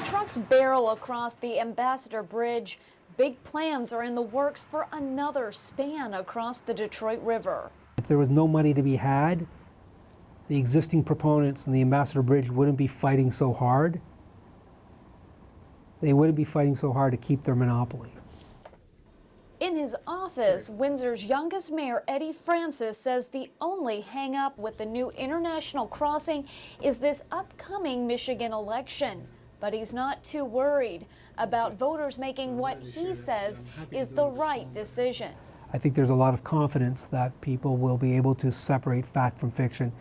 trucks barrel across the Ambassador Bridge. Big plans are in the works for another span across the Detroit River. If there was no money to be had, the existing proponents in the Ambassador Bridge wouldn't be fighting so hard. They wouldn't be fighting so hard to keep their monopoly. In his office, Windsor's youngest mayor, Eddie Francis, says the only hang-up with the new international crossing is this upcoming Michigan election. But he's not too worried about voters making what he says is the right decision. I think there's a lot of confidence that people will be able to separate fact from fiction.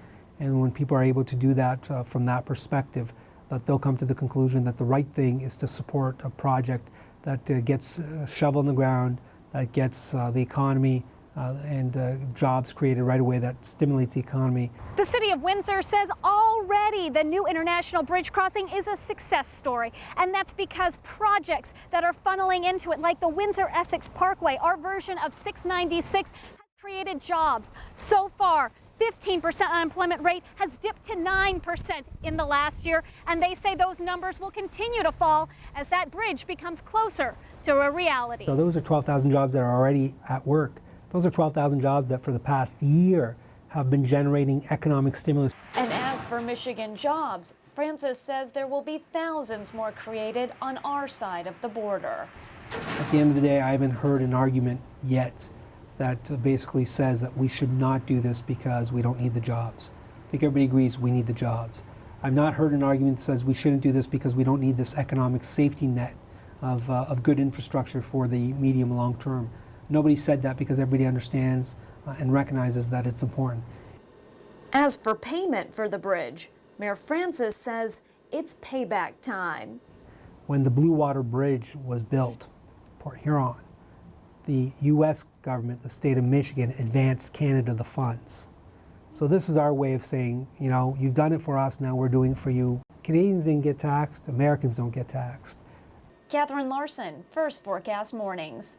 And when people are able to do that from that perspective, that they'll come to the conclusion that the right thing is to support a project that gets a shovel in the ground, that gets the economy and jobs created right away, that stimulates the economy. The city of Windsor says already the new international bridge crossing is a success story. And that's because projects that are funneling into it, like the Windsor-Essex Parkway, our version of 696, has created jobs. So far, 15% unemployment rate has dipped to 9% in the last year, and they say those numbers will continue to fall as that bridge becomes closer to a reality. So those are 12,000 jobs that are already at work. Those are 12,000 jobs that for the past year have been generating economic stimulus. And as for Michigan jobs, Francis says there will be thousands more created on our side of the border. At the end of the day, I haven't heard an argument yet that basically says that we should not do this because we don't need the jobs. I think everybody agrees we need the jobs. I've not heard an argument that says we shouldn't do this because we don't need this economic safety net of good infrastructure for the medium and long term. Nobody said that because everybody understands and recognizes that it's important. As for payment for the bridge, Mayor Francis says it's payback time. When the Blue Water Bridge was built, Port Huron, the U.S. government, the state of Michigan, advanced Canada the funds. So this is our way of saying, you know, you've done it for us, now we're doing it for you. Canadians didn't get taxed, Americans don't get taxed. Catherine Larson, First Forecast Mornings.